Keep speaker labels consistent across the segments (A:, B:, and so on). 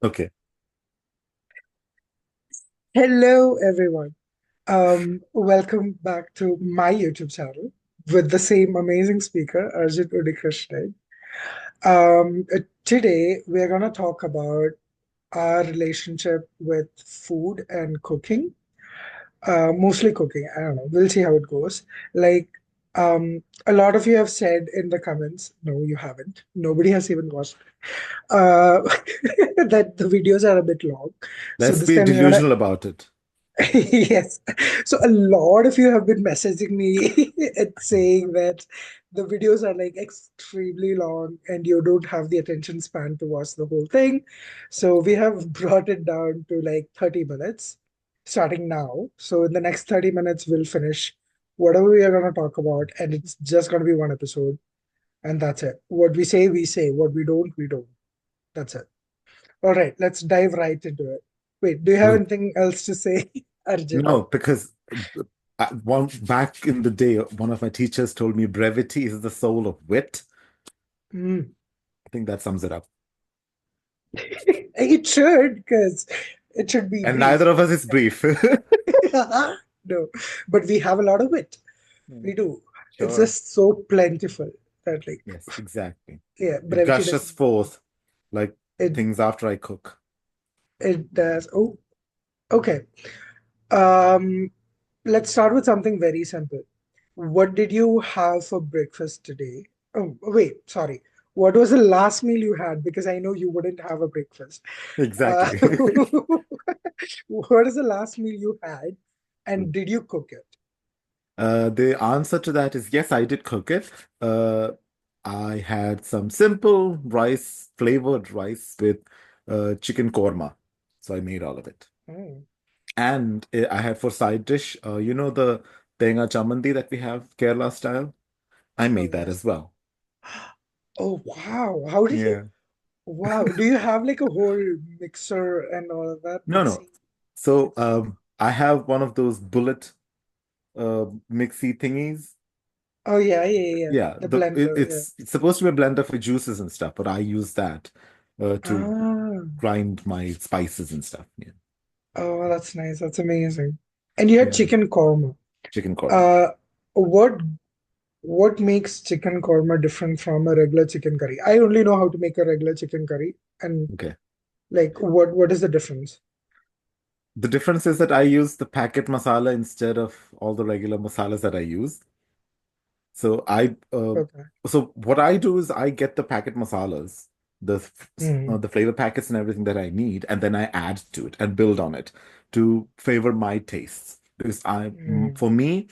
A: Okay.
B: Hello, everyone. Welcome back to my YouTube channel with the same amazing speaker, Arjit Udikrishnan. Today, we're going to talk about our relationship with food and cooking, mostly cooking. I don't know. We'll see how it goes. Like, a lot of you have said in the comments, no, you haven't. Nobody has even watched uh, that the videos are a bit long. So
A: Let's
B: this
A: be
B: time we're gonna
A: delusional about it.
B: Yes. So a lot of you have been messaging me and saying that the videos are like extremely long and you don't have the attention span to watch the whole thing. So we have brought it down to like 30 minutes starting now. So in the next 30 minutes, we'll finish whatever we are going to talk about, and it's just going to be one episode, and that's it. What we say, we say. What we don't, we don't. That's it. All right, let's dive right into it. Wait, do you have
A: Well,
B: anything else to say, Arjit?
A: no, because one back in the day, one of my teachers told me brevity is the soul of wit.
B: Mm.
A: I think that sums it up.
B: It should, because it should be
A: And
B: brief.
A: neither of us is brief.
B: No, but we have a lot of it.
A: Hmm.
B: We do. It's
A: Sure.
B: just so plentiful that, like,
A: Yes, exactly.
B: yeah,
A: It
B: brevity
A: gushes
B: doesn't mean
A: forth like
B: it.
A: things after I cook.
B: It does. Oh, okay. Um, let's start with something very simple. What did you have for breakfast today? Oh, wait, sorry. What was the last meal you had? Because I know you wouldn't have a breakfast. Uh,
A: Exactly.
B: what is the last meal you had, and did you cook it?
A: The answer to that is yes, I did cook it. Uh, I had some simple rice, flavored rice with chicken korma. So I made all of it.
B: Mm,
A: And I had for side dish, the tenga chamandi that we have, Kerala style. I
B: oh
A: made that
B: yes.
A: as well.
B: Oh wow. How did you?
A: Yeah.
B: Wow. Do you have like a whole mixer and all of that?
A: No, no.
B: Mixie?
A: So
B: Mixer?
A: I have one of those bullet mixy thingies.
B: Oh yeah, yeah, yeah, yeah.
A: Yeah,
B: The blender. Yeah.
A: it's supposed to be a blender for juices and stuff, but I use that to
B: Ah.
A: grind my spices and stuff. Yeah,
B: Oh, that's nice. That's amazing. And you had
A: yeah,
B: chicken korma.
A: chicken korma.
B: Uh, what what makes chicken korma different from a regular chicken curry? I only know how to make a regular chicken curry, and
A: Okay.
B: like, what is the difference?
A: The difference is that I use the packet masala instead of all the regular masalas that I use. So
B: Okay.
A: so what I do is I get the packet masalas,
B: Mm,
A: the flavor packets and everything that I need, and then I add to it and build on it to favor my tastes. Because
B: mm,
A: for me,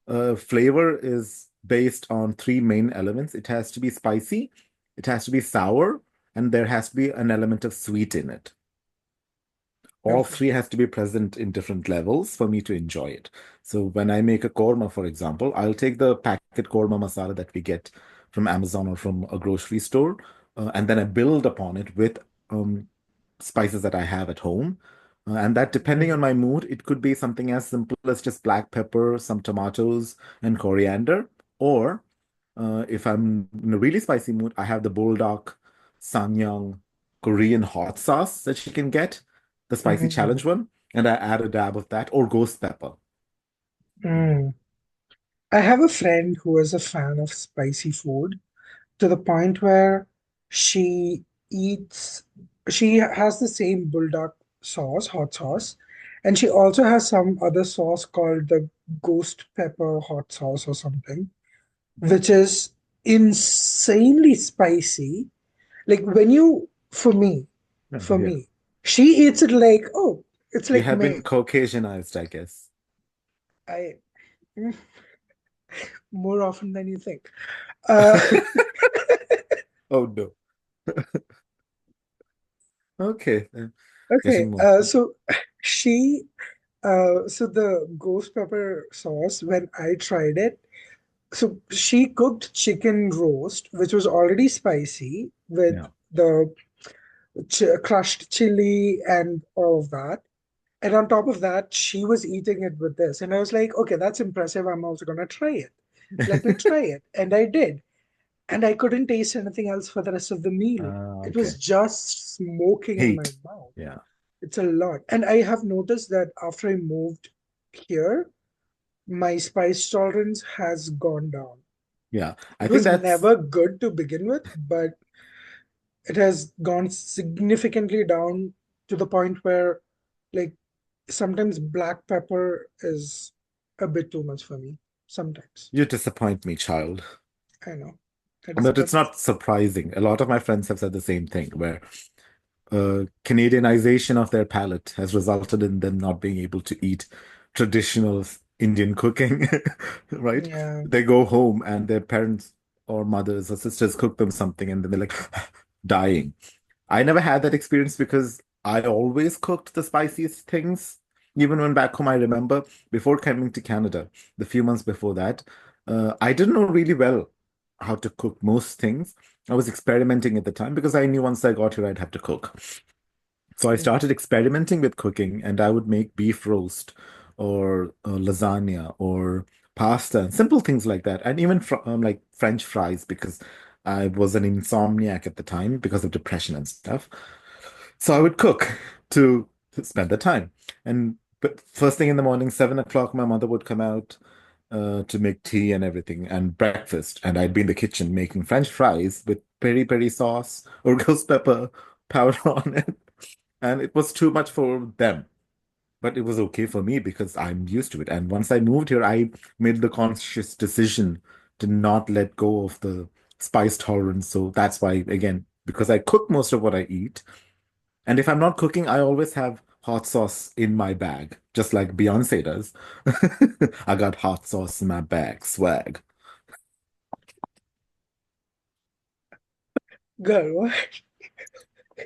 A: flavor is based on three main elements. It has to be spicy, it has to be sour, and there has to be an element of sweet in it. All
B: okay.
A: three has to be present in different levels for me to enjoy it. So when I make a korma, for example, I'll take the packet korma masala that we get from Amazon or from a grocery store, and then I build upon it with um, spices that I have at home. And that, depending on
B: Mm,
A: my mood, it could be something as simple as just black pepper, some tomatoes, and coriander. Or if I'm in a really spicy mood, I have the bulldog Sanyang Korean hot sauce that you can get, the spicy
B: mm,
A: challenge one, and I add a dab of that or ghost pepper.
B: mm. I have a friend who is a fan of spicy food to the point where she eats, she has the same bulldog sauce, hot sauce, and she also has some other sauce called the ghost pepper hot sauce or something, which is insanely spicy. Like when you, for
A: Yeah.
B: me, she eats it like, oh, it's
A: You
B: like
A: have been
B: milk.
A: Caucasianized, I guess.
B: I more often than you think. Uh,
A: Oh no. Okay.
B: okay,
A: Getting more.
B: so she, so the ghost pepper sauce, when I tried it, so she cooked chicken roast, which was already spicy with
A: Yeah.
B: the crushed chili and all of that. And on top of that, she was eating it with this. And I was like, okay, that's impressive. I'm also going to try it. Let me try it. And I did. and I couldn't taste anything else for the rest of the meal. It was
A: Okay.
B: just smoking in my
A: Heat.
B: mouth.
A: Yeah.
B: It's a lot. And I have noticed that after I moved here, my spice tolerance has gone down.
A: Yeah. I
B: It
A: think
B: was
A: that's
B: never good to begin with, but it has gone significantly down to the point where, like, sometimes black pepper is a bit too much for me. Sometimes.
A: you disappoint me, child.
B: I know. That is
A: But it's
B: what.
A: not surprising. A lot of my friends have said the same thing, where Canadianization of their palate has resulted in them not being able to eat traditional Indian cooking, right?
B: Yeah.
A: They go home and their parents or mothers or sisters cook them something and then they're like dying. I never had that experience because I always cooked the spiciest things. Even when back home, I remember before coming to Canada, the few months before that, I didn't know really well how to cook most things. I was experimenting at the time because I knew once I got here, I'd have to cook. So I
B: Mm.
A: started experimenting with cooking and I would make beef roast or lasagna or pasta and simple things like that. And even like French fries because I was an insomniac at the time because of depression and stuff. So I would cook to spend the time. And but first thing in the morning, 7 o'clock, my mother would come out to make tea and everything and breakfast. And I'd be in the kitchen making French fries with peri peri sauce or ghost pepper powder on it. And it was too much for them. But it was okay for me because I'm used to it. And once I moved here, I made the conscious decision to not let go of the spice tolerance. So that's why, again, because I cook most of what I eat, and if I'm not cooking, I always have hot sauce in my bag, just like Beyonce does. I got hot sauce in my bag, swag.
B: Girl, what?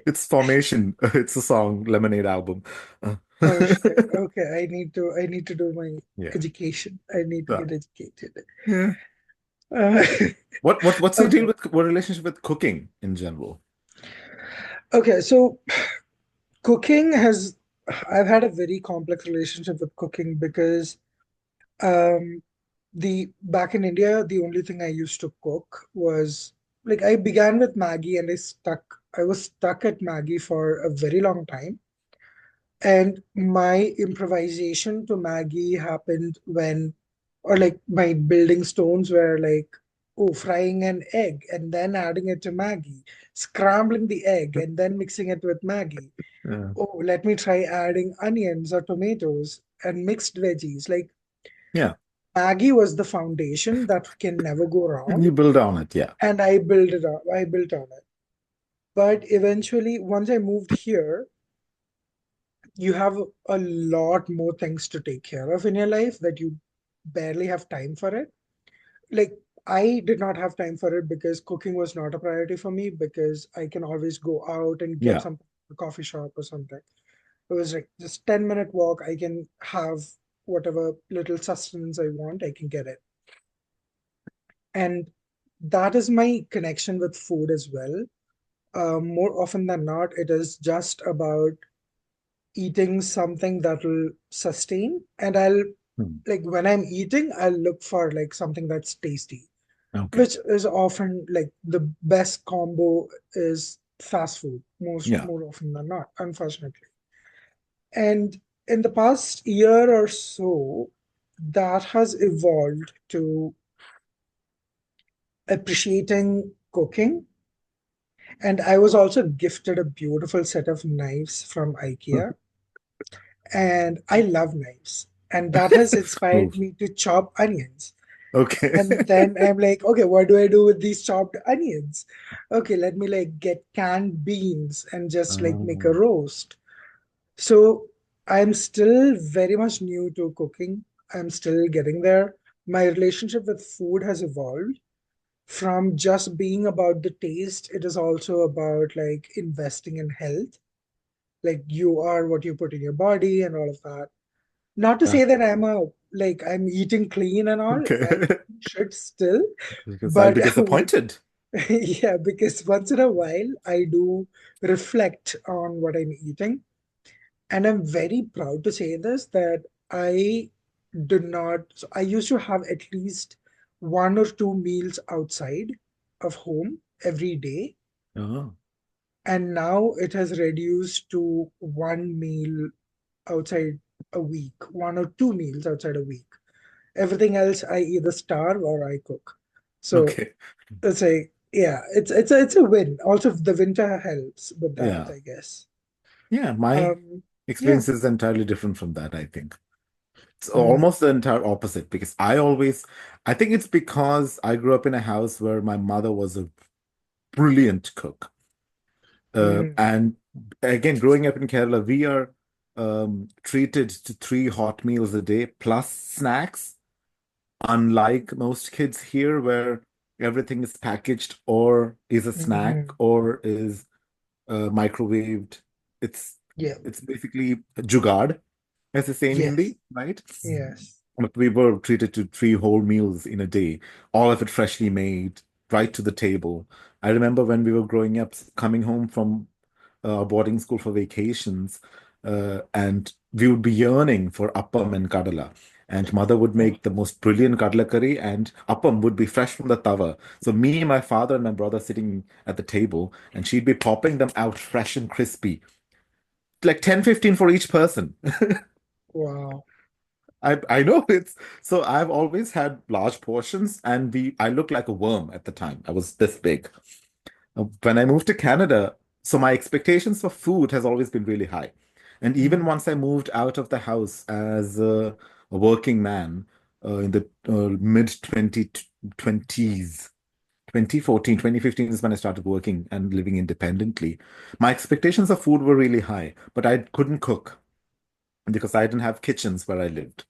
A: It's Formation. It's a song, Lemonade album. Uh,
B: Oh shit. Okay, I need to do my
A: yeah.
B: education. I need to
A: Uh,
B: get educated.
A: yeah.
B: Uh,
A: What's your deal
B: okay.
A: with what relationship with cooking in general?
B: Okay, so cooking has I've had a very complex relationship with cooking because um the back in India, the only thing I used to cook was like I began with Maggie and I was stuck at Maggie for a very long time. And my improvisation to Maggie happened when, or like my building stones were like, oh, frying an egg and then adding it to Maggie, scrambling the egg and then mixing it with Maggie.
A: Yeah.
B: Oh, let me try adding onions or tomatoes and mixed veggies. Like
A: Yeah.
B: Maggie was the foundation that can never go
A: And
B: wrong.
A: you build on it. Yeah.
B: And I built it up. I built on it. But eventually, once I moved here, you have a lot more things to take care of in your life that you barely have time for it. Like, I did not have time for it because cooking was not a priority for me because I can always go out and get
A: Yeah.
B: some coffee shop or something. It was like just 10-minute walk. I can have whatever little sustenance I want, I can get it. And that is my connection with food as well. More often than not, it is just about eating something that will sustain. And I'll
A: Hmm.
B: like when I'm eating, I'll look for like something that's tasty,
A: Okay.
B: which is often like the best combo is fast food, most
A: Yeah.
B: more often than not, unfortunately. And in the past year or so, that has evolved to appreciating cooking. And I was also gifted a beautiful set of knives from IKEA. And I love knives. And that has
A: Oh,
B: inspired me to chop onions.
A: okay.
B: And then I'm like, okay, what do I do with these chopped onions? Okay, let me like get canned beans and just like make a
A: Um,
B: roast. So I'm still very much new to cooking. I'm still getting there. My relationship with food has evolved from just being about the taste. It is also about like investing in health. Like you are what you put in your body and all of that. Not to
A: yeah.
B: say that I'm eating clean and all. I
A: Okay.
B: should still,
A: Because I'll
B: but
A: be disappointed.
B: yeah, because once in a while I do reflect on what I'm eating, and I'm very proud to say this that I do not. So I used to have at least one or two meals outside of home every day,
A: Oh,
B: and now it has reduced to one meal outside a week, one or two meals outside a week. Everything else I either starve or I cook. So
A: okay.
B: it's like, yeah, it's a win. Also, the winter helps with that,
A: Yeah.
B: I guess.
A: Yeah, my
B: Yeah.
A: experience is entirely different from that, I think. It's
B: Mm,
A: almost the entire opposite because I think it's because I grew up in a house where my mother was a brilliant cook.
B: mm,
A: And again, growing up in Kerala, we are treated to three hot meals a day plus snacks, unlike most kids here where everything is packaged or is a snack
B: mhm.
A: or is microwaved. It's
B: Yeah.
A: it's basically a jugaad, as they say in
B: Yes.
A: Hindi, right?
B: Yes.
A: But we were treated to three whole meals in a day, all of it freshly made, right to the table. I remember when we were growing up, coming home from boarding school for vacations, and we would be yearning for appam and kadala. And mother would
B: Oh,
A: make the most brilliant kadala curry, and appam would be fresh from the tawa. So me, my father, and my brother sitting at the table, and she'd be popping them out fresh and crispy, like 10, 15 for each person.
B: wow.
A: I know it's so I've always had large portions, and I looked like a worm at the time. I was this big. When I moved to Canada, so my expectations for food has always been really high. And even
B: Mm,
A: once I moved out of the house as a working man in the mid 2020s, 2014, 2015 is when I started working and living independently. My expectations of food were really high, but I couldn't cook because I didn't have kitchens where I lived.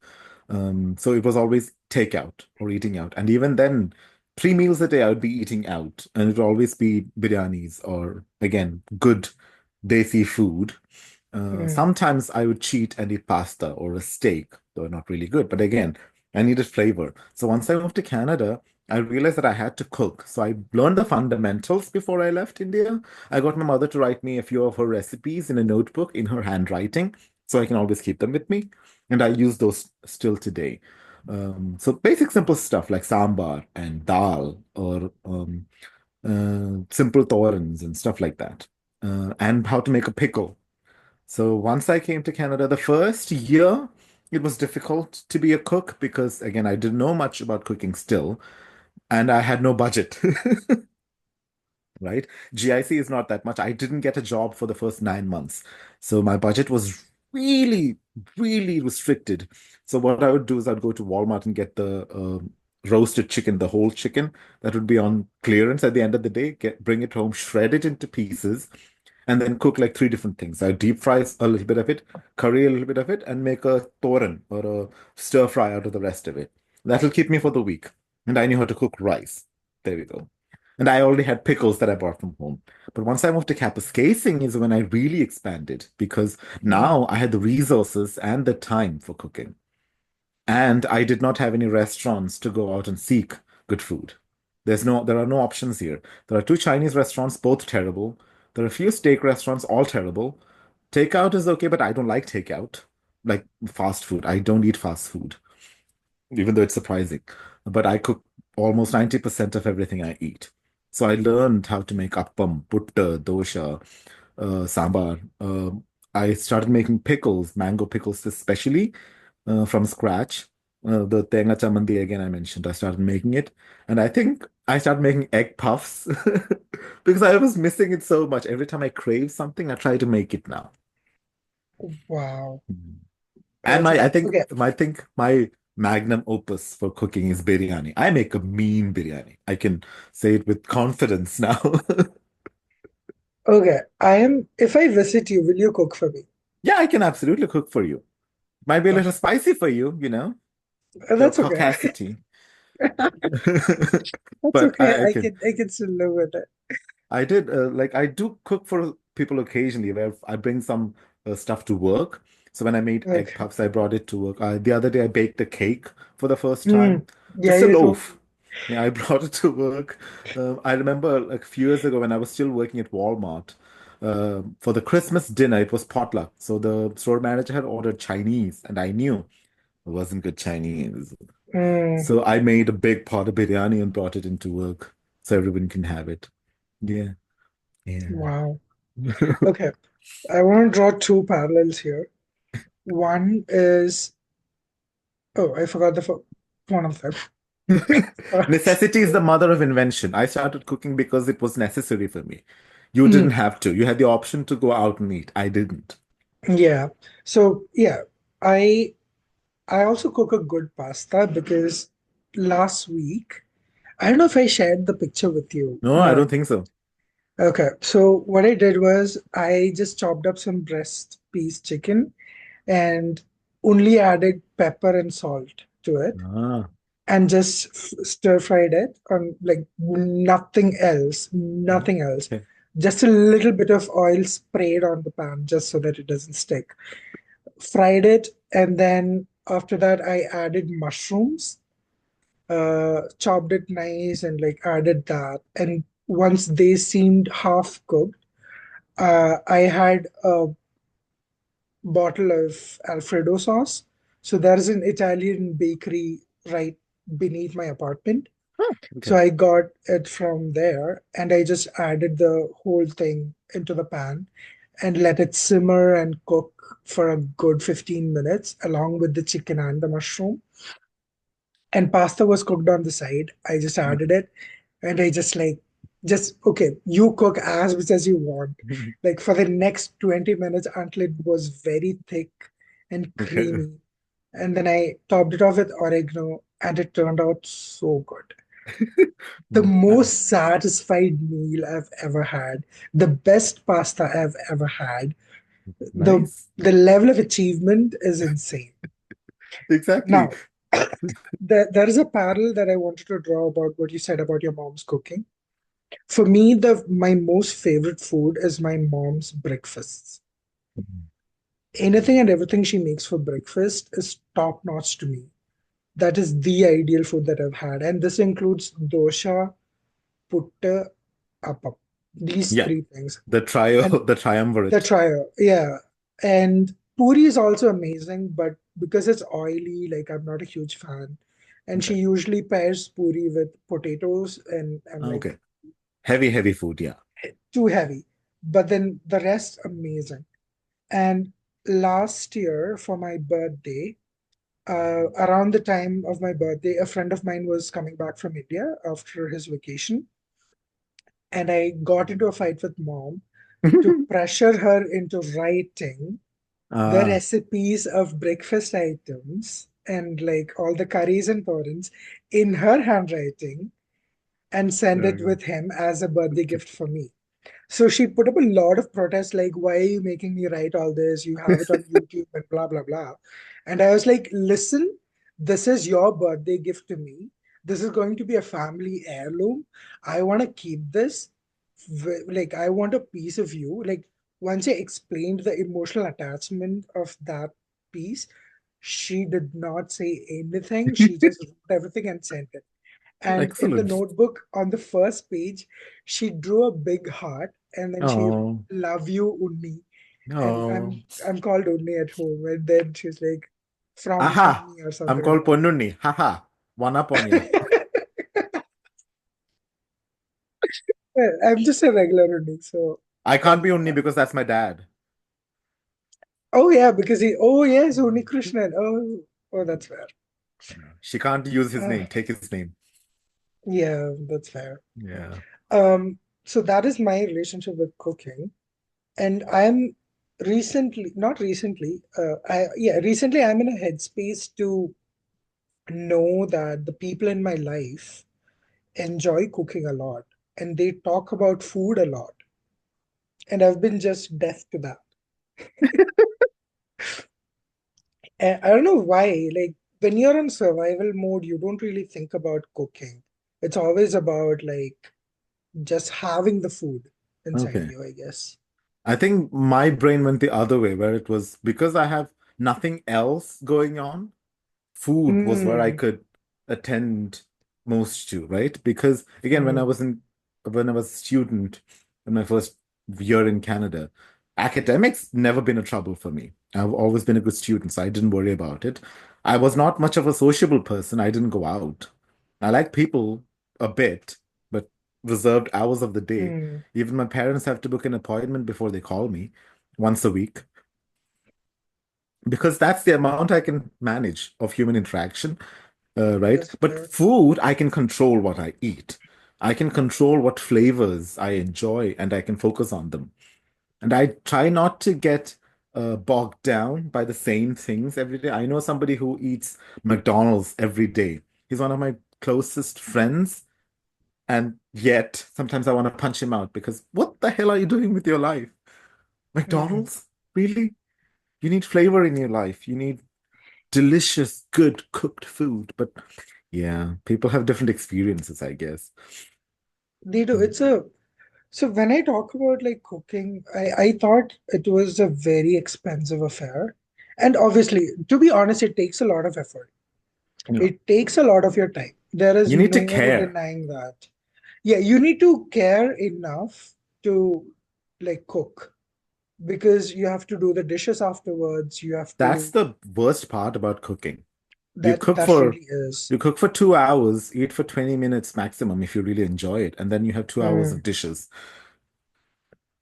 A: So it was always takeout or eating out. And even then, 3 meals a day, I would be eating out. And it would always be biryanis or, again, good desi food.
B: mm,
A: Sometimes I would cheat and eat pasta or a steak, though not really good. But again, I needed flavor. So once I moved to Canada, I realized that I had to cook. So I learned the fundamentals before I left India. I got my mother to write me a few of her recipes in a notebook in her handwriting, so I can always keep them with me. And I use those still today. So basic simple stuff like sambar and dal or simple torans and stuff like that. And how to make a pickle. So once I came to Canada, the first year, it was difficult to be a cook because, again, I didn't know much about cooking still, and I had no budget, right? GIC is not that much. I didn't get a job for the first 9 months. So my budget was really, really restricted. So what I would do is I'd go to Walmart and get the roasted chicken, the whole chicken that would be on clearance at the end of the day, bring it home, shred it into pieces, and then cook like three different things. I deep fry a little bit of it, curry a little bit of it, and make a toran or a stir fry out of the rest of it. That'll keep me for the week. And I knew how to cook rice. There we go. And I already had pickles that I brought from home. But once I moved to Kapuskasing is when I really expanded because
B: mm.
A: now I had the resources and the time for cooking. And I did not have any restaurants to go out and seek good food. There are no options here. There are two Chinese restaurants, both terrible. There are a few steak restaurants, all terrible. Takeout is okay, but I don't like takeout, like fast food. I don't eat fast food, even though it's surprising. But I cook almost 90% of everything I eat. So I learned how to make appam, putta, dosha, sambar. I started making pickles, mango pickles especially, from scratch. The tenga chamandi again I mentioned. I started making it, and I think I started making egg puffs because I was missing it so much. Every time I crave something, I try to make it now.
B: Wow.
A: Mhm. And
B: That's amazing. Okay.
A: I think my magnum opus for cooking is biryani. I make a mean biryani. I can say it with confidence now.
B: Okay. If I visit you, will you cook for me?
A: Yeah, I can absolutely cook for you. Might be a little
B: Okay.
A: spicy for you, your
B: That's okay.
A: caucasity.
B: That's
A: But
B: okay.
A: I can.
B: I can still live with it.
A: I do cook for people occasionally where I bring some stuff to work. So when I made egg
B: Okay.
A: puffs, I brought it to work. The other day I baked a cake for the first time,
B: Mm. Yeah,
A: just a
B: you told me.
A: loaf. Yeah, I brought it to work. I remember like a few years ago when I was still working at Walmart. For the Christmas dinner, it was potluck. So the store manager had ordered Chinese, and I knew it wasn't good Chinese.
B: Mm.
A: So I made a big pot of biryani and brought it into work. so everyone can have it. Yeah, yeah.
B: Wow. Okay. I want to draw two parallels here. One is, oh, I forgot one of them.
A: Necessity is the mother of invention. I started cooking because it was necessary for me. You didn't
B: Mm,
A: have to. You had the option to go out and eat. I didn't.
B: yeah. So yeah, I I also cook a good pasta because last week, I don't know if I shared the picture with you.
A: No, I
B: No.
A: don't think so.
B: Okay. So what I did was I just chopped up some breast piece chicken and only added pepper and salt to it
A: Ah,
B: and just stir fried it on like nothing else.
A: okay.
B: Just a little bit of oil sprayed on the pan just so that it doesn't stick. Fried it, and then after that, I added mushrooms, chopped it nice, and like added that. And once they seemed half cooked, I had a bottle of Alfredo sauce. So there's an Italian bakery right beneath my apartment.
A: Oh,
B: So
A: okay.
B: I got it from there and I just added the whole thing into the pan and let it simmer and cook for a good 15 minutes along with the chicken and the mushroom. And pasta was cooked on the side. I just added it and I just okay, you cook as much as you want. Like for the next 20 minutes until it was very thick and
A: Okay.
B: creamy. And then I topped it off with oregano and it turned out so good. The
A: Uh,
B: most satisfied meal I've ever had, the best pasta I've ever had. The
A: Nice.
B: the level of achievement is insane.
A: Exactly.
B: Now, there is a parallel that I wanted to draw about what you said about your mom's cooking. For me, the my most favorite food is my mom's breakfasts. Anything and everything she makes for breakfast is top notch to me. That is the ideal food that I've had, and this includes dosha, putta, appam. These
A: Yeah.
B: three things.
A: The trio,
B: And
A: the
B: the
A: triumvirate.
B: trio, yeah. And puri is also amazing, but because it's oily, like I'm not a huge fan. And she
A: Okay.
B: usually pairs puri with potatoes, and I'm like
A: Okay. Heavy, heavy food. Yeah.
B: too heavy. But then the rest amazing. And last year for my birthday, around the time of my birthday, a friend of mine was coming back from India after his vacation, and I got into a fight with mom to pressure her into writing the
A: Ah,
B: recipes of breakfast items and like all the curries and torrents in her handwriting and send
A: very
B: it
A: good.
B: with him as a birthday gift for me. So she put up a lot of protests like, why are you making me write all this? You have it on YouTube and blah, blah, blah. And I was like, listen, this is your birthday gift to me. This is going to be a family heirloom. I want to keep this. Like, I want a piece of you. Like, once I explained the emotional attachment of that piece, she did not say anything. She just wrote everything and sent it. And in the
A: Excellent.
B: notebook on the first page, she drew a big heart and then she wrote,
A: Oh,
B: "Love you, Unni." And
A: oh.
B: I'm called Unni at home. And then she's like, "From
A: Aha.
B: Unni" or
A: I'm
B: something like
A: called
B: that.
A: Ponnunni. Haha. One up on ya.
B: Well, I'm just a regular Unni. So,
A: I can't
B: and
A: be Unni because that's my dad.
B: oh yeah, because oh yes, Unni Krishnan. Oh, that's fair.
A: She can't use his
B: Uh,
A: name, take his name.
B: yeah, that's fair.
A: Yeah.
B: So that is my relationship with cooking. And I'm recently, not recently, recently I'm in a headspace to know that the people in my life enjoy cooking a lot and they talk about food a lot. And I've been just deaf to that. And I don't know why. Like when you're in survival mode, you don't really think about cooking. It's always about like just having the food inside
A: Okay.
B: you, I guess.
A: I think my brain went the other way, where it was because I have nothing else going on. Food was where I
B: Mm,
A: could attend most to, right? Because again,
B: mm,
A: when I was a student in my first year in Canada, academics never been a trouble for me. I've always been a good student, so I didn't worry about it. I was not much of a sociable person. I didn't go out. I like people a bit, but reserved hours of the day.
B: Hmm.
A: Even my parents have to book an appointment before they call me once a week because that's the amount I can manage of human interaction, right?
B: That's
A: But
B: fair.
A: food, I can control what I eat. I can control what flavors I enjoy and I can focus on them. And I try not to get bogged down by the same things every day. I know somebody who eats McDonald's every day. He's one of my closest friends. And yet, sometimes I want to punch him out because what the hell are you doing with your life?
B: Hmm.
A: McDonald's? Really? You need flavor in your life. You need delicious, good cooked food. But yeah, people have different experiences, I guess.
B: They do.
A: Mm.
B: It's a So when I talk about like cooking, I thought it was a very expensive affair. And obviously, to be honest, it takes a lot of effort.
A: Yeah.
B: It takes a lot of your time. There is
A: You need to
B: no
A: care.
B: denying that. Yeah, you need to care enough to like cook because you have to do the dishes afterwards. You have
A: That's
B: to
A: the worst part about cooking. You
B: that
A: cook
B: that
A: for
B: really is.
A: you cook for 2 hours, eat for 20 minutes maximum if you really enjoy it, and then you have 2 hours of
B: Mm,
A: dishes.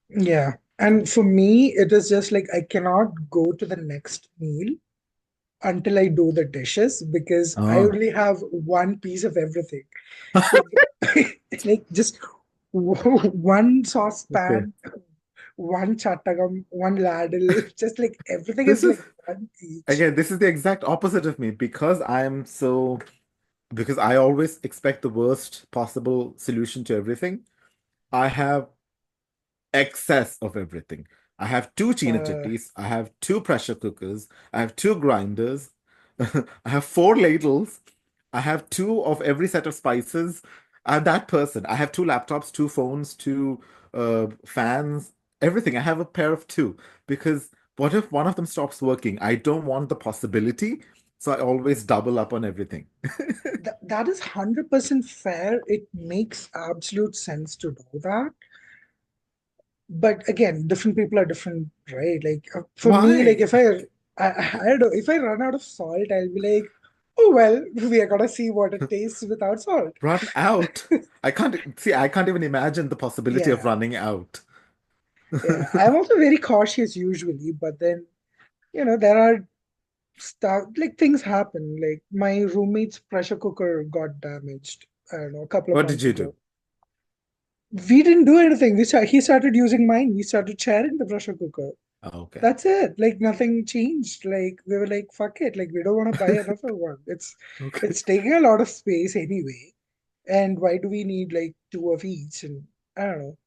B: yeah. And for me, it is just like I cannot go to the next meal until I do the dishes because I
A: Oh.
B: only have one piece of everything. Like, like just one
A: Okay.
B: saucepan, one chatagam, one ladle, just like everything
A: This
B: is
A: is
B: like one each.
A: again, this is the exact opposite of me because I always expect the worst possible solution to everything. I have excess of everything. I have two china
B: Uh,
A: chutneys, I have two pressure cookers, I have two grinders, I have four ladles, I have two of every set of spices. I'm that person. I have two laptops, two phones, two fans, everything. I have a pair of two because what if one of them stops working? I don't want the possibility, so I always double up on everything.
B: that is 100% fair. It makes absolute sense to do that. But again, different people are different, right? Like for me, like
A: Why?
B: if I don't know, if I run out of salt, I'll be like, oh well, we are gonna see what it tastes without salt.
A: Run out. I can't even imagine the possibility of
B: Yeah,
A: running out.
B: yeah. I'm also very cautious usually, but then there are stuff like things happen. Like my roommate's pressure cooker got damaged. I don't know, a couple of
A: What did
B: months
A: you do?
B: ago. We didn't do anything. He started using mine. We started sharing the pressure cooker.
A: Oh, okay.
B: That's it. Like nothing changed. Like we were like, fuck it. Like we don't want to buy another one.
A: Okay.
B: It's taking a lot of space anyway. And why do we need like two of each? And I don't know.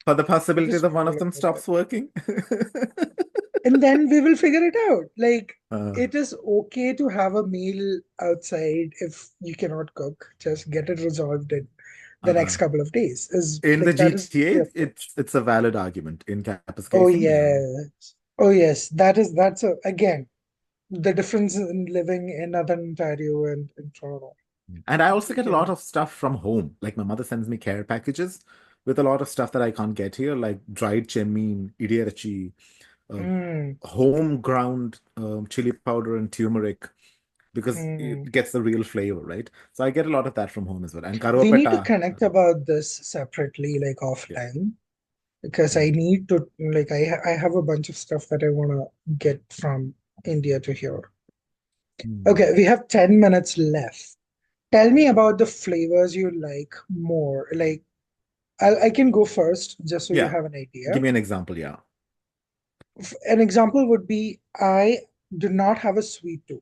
A: For the
B: We
A: possibility
B: just
A: that one of
B: roll
A: them
B: with it.
A: stops working?
B: And then we will figure it out. Like
A: Uh,
B: it is okay to have a meal outside if you cannot cook. Just get it resolved in the next
A: uh,
B: couple of days. Is
A: in the
B: like that is the
A: GTA,
B: approach.
A: it's a valid argument. In
B: Oh
A: Kapuskasing,
B: yes. Oh yes. That's a again the difference in living in Northern Ontario and in Toronto.
A: and I also get a lot
B: Yeah.
A: of stuff from home. Like my mother sends me care packages with a lot of stuff that I can't get here, like dried chemin, idiyachi, uh,
B: Mm,
A: home ground chili powder and turmeric because
B: mm.
A: it gets the real flavor, right? So I get a lot of that from home as well. And
B: We need to
A: karuapeta.
B: connect about this separately, like
A: Yeah.
B: offline, because I
A: Mm.
B: need to like I have a bunch of stuff that I want to get from India to here.
A: Mm.
B: Okay, we have 10 minutes left. Tell me about the flavors you like more. Like I can go first just so you
A: Yeah.
B: have an
A: Give
B: idea.
A: me an example. Yeah.
B: An example would be I do not have a sweet tooth.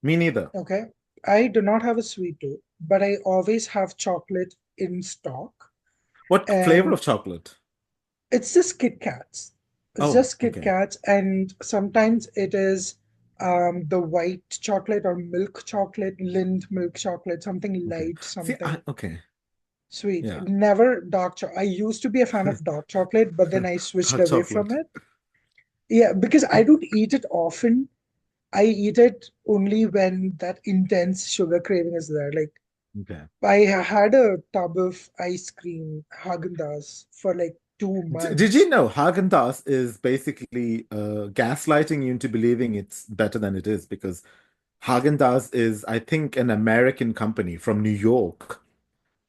A: Me neither.
B: Okay. I do not have a sweet tooth, but I always have chocolate in stock.
A: What flavor
B: And
A: of chocolate?
B: it's just Kit Kats. It's
A: Oh,
B: just Kit
A: okay.
B: Kats. And sometimes it is the white chocolate or milk chocolate, Lind milk chocolate, something
A: Okay.
B: light,
A: See,
B: something
A: okay.
B: sweet.
A: Yeah.
B: Never dark chocolate. I used to be a fan of dark chocolate, but then I switched
A: Hot
B: away from
A: chocolate.
B: it. Yeah, because I don't eat it often. I eat it only when that intense sugar craving is there. Like
A: Okay.
B: I had a tub of ice cream, Haagen-Dazs, for like two
A: Did you
B: months.
A: know Haagen-Dazs is basically gaslighting you into believing it's better than it is because Haagen-Dazs is, I think, an American company from New York.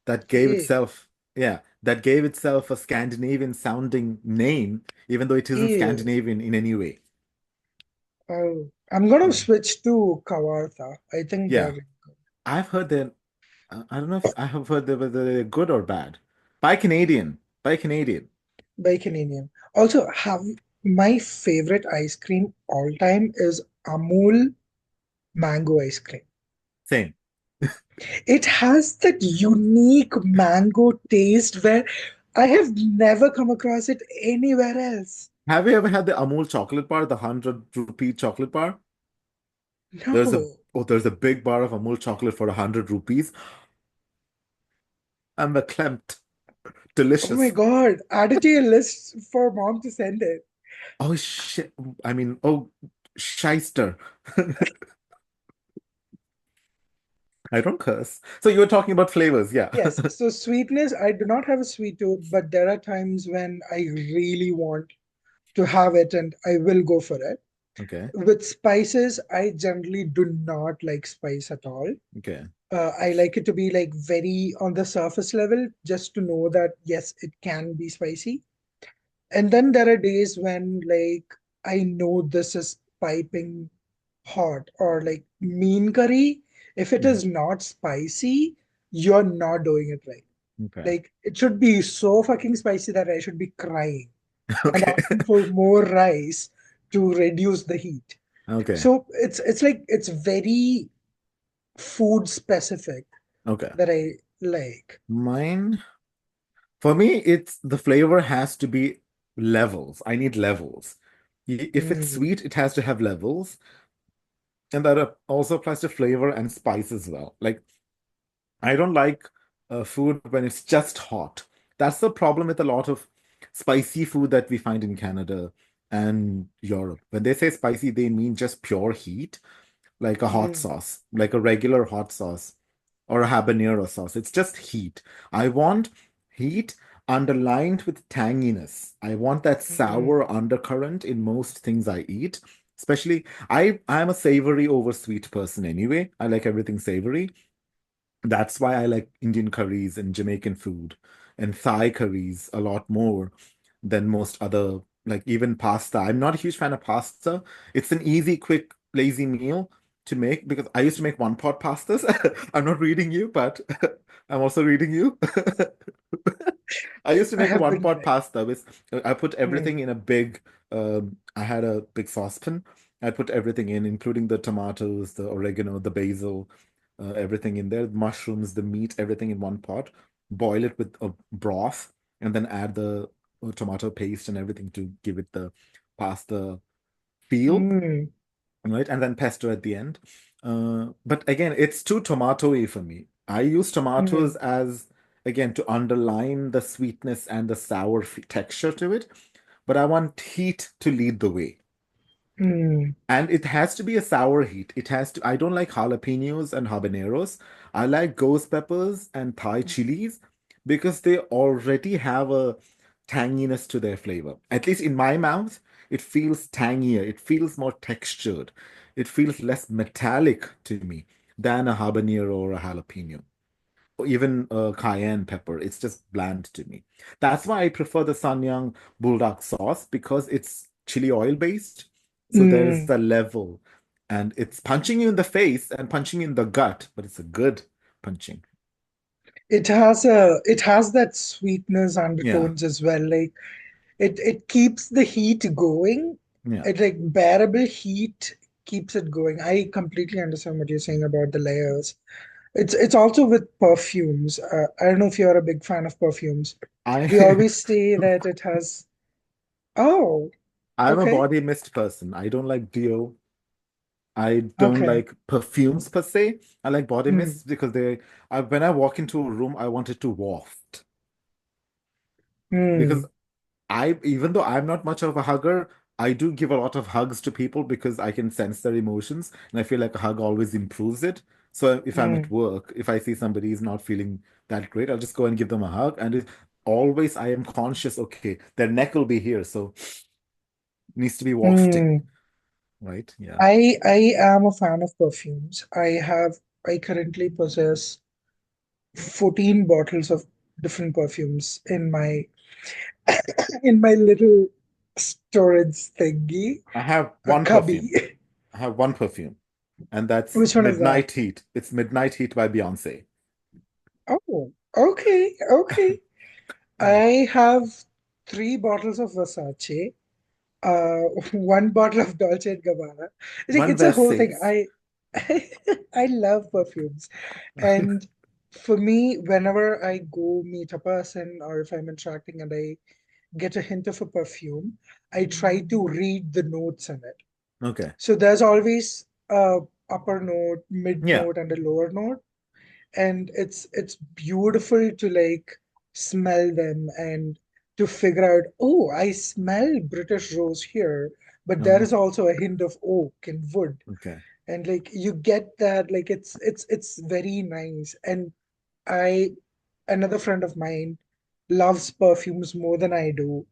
A: that gave
B: Ew.
A: itself, yeah, that gave itself a Scandinavian sounding name, even though it isn't
B: Ew.
A: Scandinavian in any way.
B: Oh, I'm gonna
A: Yeah.
B: switch to Kawartha. I think they're
A: Yeah. I've heard that, I don't know if I have heard whether they're good or bad. By Canadian. By Canadian.
B: by Canadian. Also, have my favorite ice cream all time is Amul mango ice cream.
A: Same.
B: It has that unique mango taste where I have never come across it anywhere else.
A: Have you ever had the Amul chocolate bar, the 100 rupee chocolate bar? There's a
B: No.
A: there's a big bar of Amul chocolate for 100 rupees. I'm verklempt.
B: Oh my
A: Delicious.
B: God. Add it to your list for mom to send it.
A: Oh shit. I mean, oh shyster. I don't curse. So you were talking about flavors, yeah.
B: Yes. So sweetness, I do not have a sweet tooth, but there are times when I really want to have it and I will go for it.
A: Okay.
B: With spices, I generally do not like spice at all.
A: Okay.
B: I like it to be like very on the surface level, just to know that yes, it can be spicy. And then there are days when like I know this is piping hot or like mean curry. If it
A: Mhm.
B: is not spicy, you're not doing it right.
A: Okay.
B: Like it should be so fucking spicy that I should be crying and
A: Okay.
B: asking for more rice to reduce the heat.
A: Okay.
B: So it's like it's very food specific
A: Okay.
B: that I like.
A: Mine, for me, it's the flavor has to be levels. I need levels. If it's
B: Mm,
A: sweet, it has to have levels. And that also applies to flavor and spice as well. Like, I don't like food when it's just hot. That's the problem with a lot of spicy food that we find in Canada and Europe. When they say spicy, they mean just pure heat, like a hot
B: mm,
A: sauce, like a regular hot sauce or a habanero sauce. It's just heat. I want heat underlined with tanginess. I want that
B: mm,
A: sour undercurrent in most things I eat. Especially, I'm a savory over sweet person anyway. I like everything savory. That's why I like Indian curries and Jamaican food and Thai curries a lot more than most other, like even pasta. I'm not a huge fan of pasta. It's an easy, quick, lazy meal to make because I used to make one pot pastas. I'm not reading you, but I'm also reading you. I used to
B: I
A: make
B: have
A: one
B: been
A: pot
B: trying.
A: pasta with I put
B: Mm,
A: everything in a big I had a big saucepan. I put everything in, including the tomatoes, the oregano, the basil, everything in there, mushrooms, the meat, everything in one pot. Boil it with a broth, and then add the tomato paste and everything to give it the pasta feel,
B: mm,
A: right? And then pesto at the end. But again, it's too tomatoey for me. I use tomatoes
B: mm,
A: as, again, to underline the sweetness and the sour texture to it, but I want heat to lead the way.
B: mm,
A: And it has to be a sour heat. It has to, I don't like jalapenos and habaneros. I like ghost peppers and Thai chilies because they already have a tanginess to their flavor. At least in my mouth, it feels tangier. It feels more textured. It feels less metallic to me than a habanero or a jalapeno or even cayenne pepper. It's just bland to me. That's why I prefer the Sanyang bulldog sauce because it's chili oil based. So there's
B: mm.
A: the level and it's punching you in the face and punching you in the gut, but it's a good punching.
B: It has that sweetness
A: Yeah.
B: undertones as well. Like it keeps the heat going.
A: Yeah.
B: It like bearable heat keeps it going. I completely understand what you're saying about the layers. It's also with perfumes. I don't know if you're a big fan of perfumes. We
A: I
B: always say that it has. Oh,
A: I'm a
B: okay,
A: body mist person. I don't like deo. I don't
B: okay.
A: like perfumes per se. I like body
B: Hmm,
A: mists because when I walk into a room, I want it to waft. Because
B: hmm,
A: even though I'm not much of a hugger, I do give a lot of hugs to people because I can sense their emotions, and I feel like a hug always improves it. So if I'm at
B: hmm,
A: work, if I see somebody is not feeling that great, I'll just go and give them a hug. And always I am conscious, okay, their neck will be here, so needs to be wafting,
B: hmm.
A: right? Yeah.
B: I am a fan of perfumes. I currently possess 14 bottles of different perfumes in my little storage thingy,
A: I have
B: a
A: one
B: cubby.
A: perfume. I have one perfume, and that's
B: Which one is that?
A: Midnight Heat. It's Midnight Heat by Beyonce.
B: Oh, okay, okay. I have 3 bottles of Versace, uh, one bottle of Dolce and Gabbana. Like
A: One
B: it's a whole thing.
A: Versace.
B: I love perfumes, and for me, whenever I go meet a person or if I'm interacting and I get a hint of a perfume, I try to read the notes in it.
A: Okay.
B: So there's always a upper note, mid
A: Yeah.
B: note, and a lower note, and it's beautiful to like smell them and to figure out, oh, I smell British rose here, but there
A: Oh,
B: is also a hint of oak and wood,
A: okay.
B: and like you get that, like it's very nice. And I another friend of mine loves perfumes more than I do.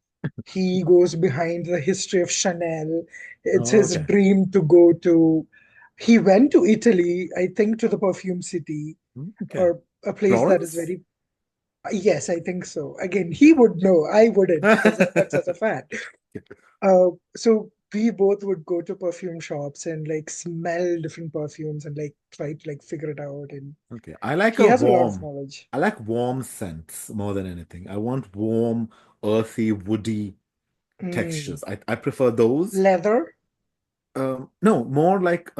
B: He goes behind the history of Chanel. It's
A: Oh,
B: his
A: okay.
B: dream to go to. He went to Italy, I think, to the perfume city,
A: Okay.
B: or a place that is
A: Florence?
B: very. Yes, I think so. Again, he would know. I wouldn't because I'm not such a fan. So we both would go to perfume shops and like smell different perfumes and like try to like figure it out. And
A: Okay. I like
B: he
A: a
B: has a lot of
A: warm.
B: knowledge.
A: I like warm scents more than anything. I want warm, earthy, woody
B: Mm.
A: textures. I prefer those.
B: Leather.
A: No, more like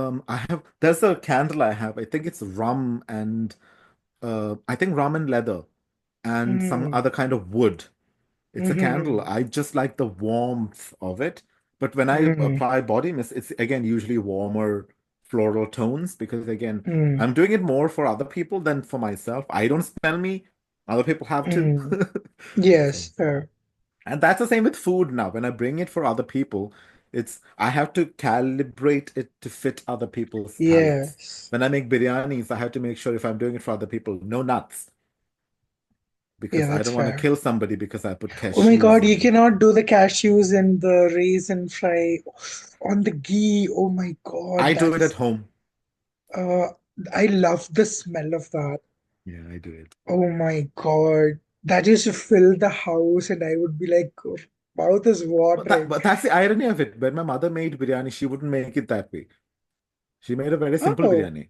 A: there's a candle I have. I think it's rum and I think rum and leather and some
B: Mm.
A: other kind of wood. It's a candle.
B: Mm-hmm.
A: I just like the warmth of it. But when I
B: Mm-hmm.
A: apply body mist, it's again usually warmer floral tones because again,
B: Mm.
A: I'm doing it more for other people than for myself. I don't smell me. Other people have to.
B: Mm.
A: So,
B: Yes. Fair.
A: and that's the same with food now. When I bring it for other people, it's I have to calibrate it to fit other people's palates.
B: Yes.
A: When I make biryanis, I have to make sure if I'm doing it for other people, no nuts,
B: Yeah,
A: because I
B: that's
A: don't want to
B: fair.
A: kill somebody because I put
B: Oh my
A: cashews
B: God, you
A: in.
B: cannot do the cashews and the raisin fry on the ghee. Oh my
A: I
B: God,
A: do
B: that
A: it at
B: is
A: home.
B: uh I love the smell of that.
A: Yeah, I do it.
B: Oh my God. That used to fill the house and I would be like, "Oh, mouth is watering."
A: But that's the irony of it. When my mother made biryani, she wouldn't make it that way. She made a very simple
B: Oh,
A: biryani.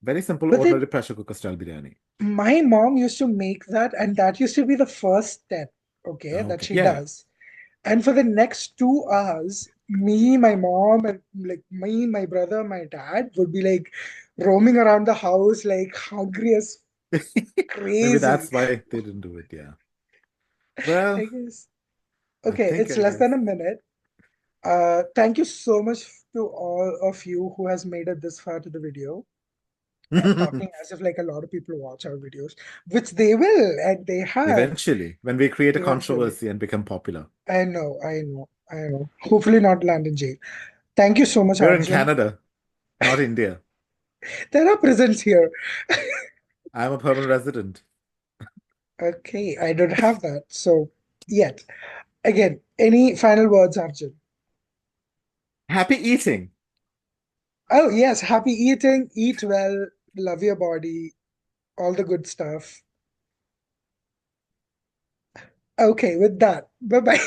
A: Very simple,
B: but then
A: ordinary pressure cooker style biryani.
B: my mom used to make that, and that used to be the first step, okay, that
A: Okay.
B: she
A: Yeah.
B: does. And for the next 2 hours, me, my mom, and like me, my brother, my dad would be like roaming around the house like hungry as
A: Maybe
B: crazy.
A: that's why they didn't do it. Yeah. Well,
B: I guess.
A: I
B: Okay,
A: think
B: it's
A: I
B: less than
A: guess.
B: a minute. Thank you so much to all of you who has made it this far to the video. I'm talking as if like a lot of people watch our videos, which they will, and they have
A: Eventually, when we create a
B: eventually.
A: controversy and become popular.
B: I know, I know, I know. Hopefully not land in jail. Thank you so much,
A: We're in
B: Arjun.
A: Canada, not India.
B: There are prisons here.
A: I'm a permanent resident.
B: Okay, I don't have that. So, yet. Again, any final words, Arjun?
A: Happy eating.
B: Oh, yes, happy eating, eat well, love your body, all the good stuff. Okay, with that, bye bye.